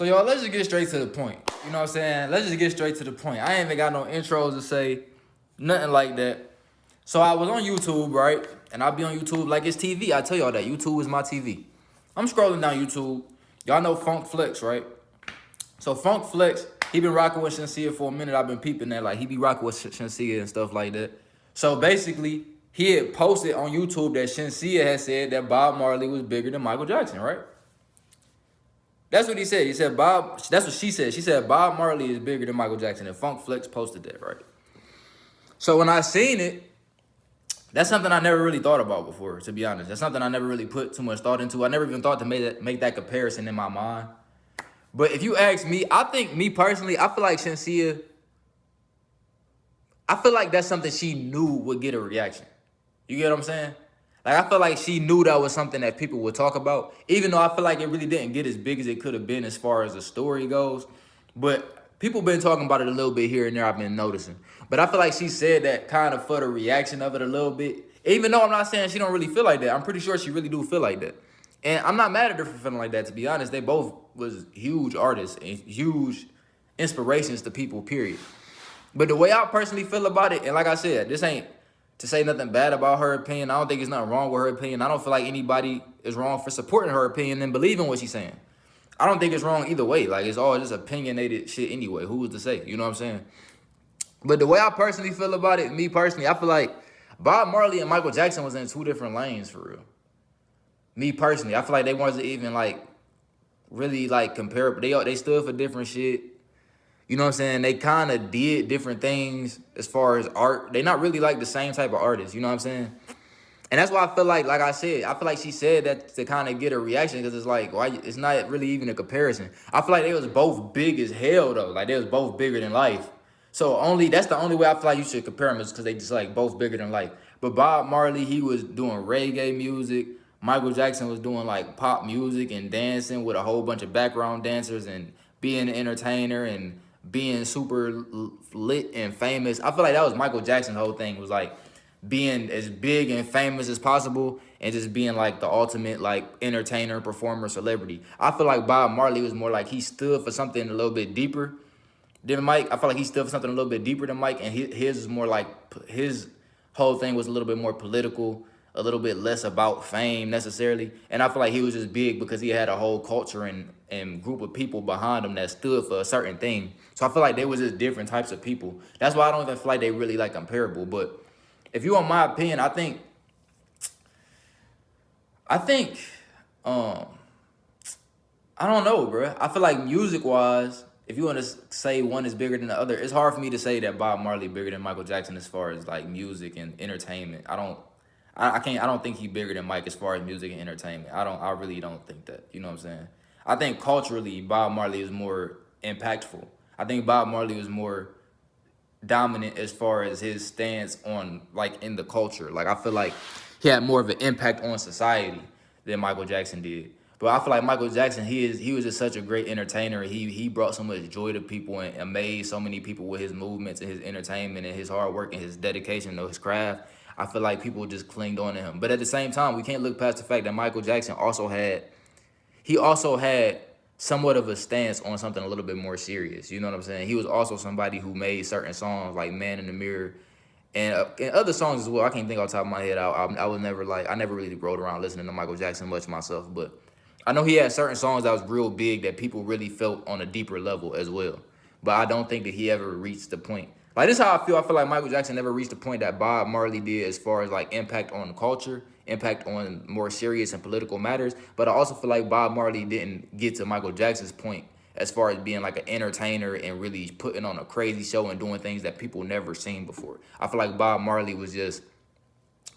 So y'all, let's just get straight to the point. You know what I'm saying? Let's just get straight to the point. I ain't even got no intros to say, nothing like that. So I was on YouTube, right? And I be on YouTube like it's TV. I tell y'all that YouTube is my TV. I'm scrolling down YouTube. Y'all know Funk Flex, right? So Funk Flex, he been rocking with Shenseea for a minute. I've been peeping that, like he be rocking with Shenseea and stuff like that. So basically, he had posted on YouTube that Shenseea had said that Bob Marley was bigger than Michael Jackson, right? That's what he said. He said Bob. That's what she said. She said Bob Marley is bigger than Michael Jackson, and Funk Flex posted that, right? So when I seen it, that's something I never really thought about before. To be honest, that's something I never really put too much thought into. I never even thought to make that comparison in my mind. But if you ask me, I think me personally, I feel like Shenseea, I feel like that's something she knew would get a reaction. You get what I'm saying? Like, I feel like she knew that was something that people would talk about, even though I feel like it really didn't get as big as it could have been as far as the story goes. But people been talking about it a little bit here and there, I've been noticing. But I feel like she said that kind of for the reaction of it a little bit. Even though I'm not saying she don't really feel like that. I'm pretty sure she really do feel like that. And I'm not mad at her for feeling like that, to be honest. They both was huge artists and huge inspirations to people, period. But the way I personally feel about it, and like I said, this ain't to say nothing bad about her opinion. I don't think it's nothing wrong with her opinion. I don't feel like anybody is wrong for supporting her opinion and believing what she's saying. I don't think it's wrong either way. Like, it's all just opinionated shit anyway. Who was to say? You know what I'm saying? But the way I personally feel about it, me personally, I feel like Bob Marley and Michael Jackson was in two different lanes for real. Me personally, I feel like they wasn't even like really like comparable. They stood for different shit. You know what I'm saying? They kind of did different things as far as art. They not really like the same type of artists. You know what I'm saying? And that's why I feel like I said, I feel like she said that to kind of get a reaction because it's like, why? It's not really even a comparison. I feel like they was both big as hell though. Like they was both bigger than life. So that's the only way I feel like you should compare them is because they just like both bigger than life. But Bob Marley, he was doing reggae music. Michael Jackson was doing like pop music and dancing with a whole bunch of background dancers and being an entertainer and being super lit and famous. I feel like that was Michael Jackson's whole thing, was like being as big and famous as possible and just being like the ultimate like entertainer, performer, celebrity. I feel like Bob Marley was more like he stood for something a little bit deeper than Mike. I feel like he stood for something a little bit deeper than Mike, and his is more like, his whole thing was a little bit more political, a little bit less about fame necessarily. And I feel like he was just big because he had a whole culture and group of people behind him that stood for a certain thing. So I feel like they was just different types of people. That's why I don't even feel like they really like comparable. But if you want my opinion, I think, um, I don't know, bro. I feel like music wise, if you want to say one is bigger than the other, it's hard for me to say that Bob Marley bigger than Michael Jackson as far as like music and entertainment. I can't. I don't think he's bigger than Mike as far as music and entertainment. I really don't think that. You know what I'm saying? I think culturally, Bob Marley is more impactful. I think Bob Marley was more dominant as far as his stance on like in the culture. Like I feel like he had more of an impact on society than Michael Jackson did. But I feel like Michael Jackson, he was just such a great entertainer. He brought so much joy to people and amazed so many people with his movements and his entertainment and his hard work and his dedication to his craft. I feel like people just clinged on to him. But at the same time, we can't look past the fact that Michael Jackson also had somewhat of a stance on something a little bit more serious. You know what I'm saying? He was also somebody who made certain songs like "Man in the Mirror" and other songs as well. I can't think off the top of my head. I was never like, I never really rode around listening to Michael Jackson much myself, but I know he had certain songs that was real big that people really felt on a deeper level as well. But I don't think that he ever reached the point. Like this is how I feel. I feel like Michael Jackson never reached the point that Bob Marley did as far as like impact on culture, impact on more serious and political matters. But I also feel like Bob Marley didn't get to Michael Jackson's point as far as being like an entertainer and really putting on a crazy show and doing things that people never seen before. I feel like Bob Marley was just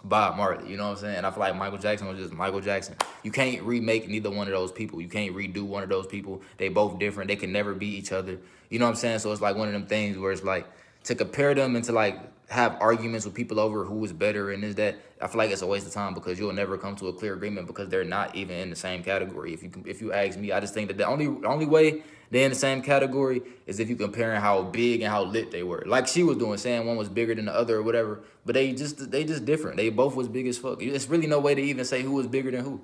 Bob Marley, you know what I'm saying? And I feel like Michael Jackson was just Michael Jackson. You can't remake neither one of those people. You can't redo one of those people. They both different. They can never be each other. You know what I'm saying? So it's like one of them things where it's like to compare them and to like have arguments with people over who is better and is that, I feel like it's a waste of time because you'll never come to a clear agreement because they're not even in the same category. If you ask me, I just think that the only way they're in the same category is if you comparing how big and how lit they were. Like she was doing, saying one was bigger than the other or whatever, but they just different. They both was big as fuck. There's really no way to even say who was bigger than who,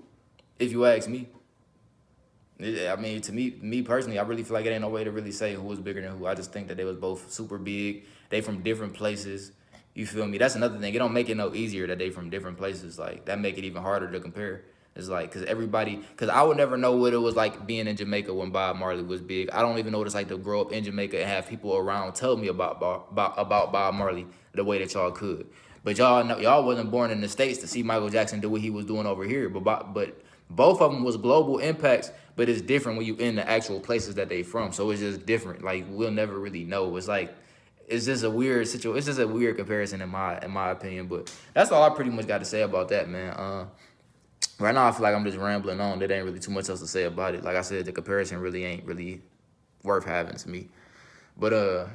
if you ask me. I mean, to me personally, I really feel like it ain't no way to really say who was bigger than who. I just think that they was both super big. They from different places. You feel me? That's another thing. It don't make it no easier that they from different places. Like that make it even harder to compare. It's like, cause I would never know what it was like being in Jamaica when Bob Marley was big. I don't even know what it's like to grow up in Jamaica and have people around tell me about Bob Marley the way that y'all could. But y'all know, y'all wasn't born in the States to see Michael Jackson do what he was doing over here. But both of them was global impacts, but it's different when you in the actual places that they from. So it's just different. Like we'll never really know. It's like it's just a weird situation. It's just a weird comparison in my opinion. But that's all I pretty much got to say about that, man. Right now I feel like I'm just rambling on. There ain't really too much else to say about it. Like I said, the comparison really ain't really worth having to me. But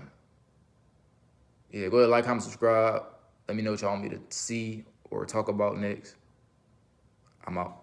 yeah, go ahead, like, comment, subscribe. Let me know what y'all want me to see or talk about next. I'm out.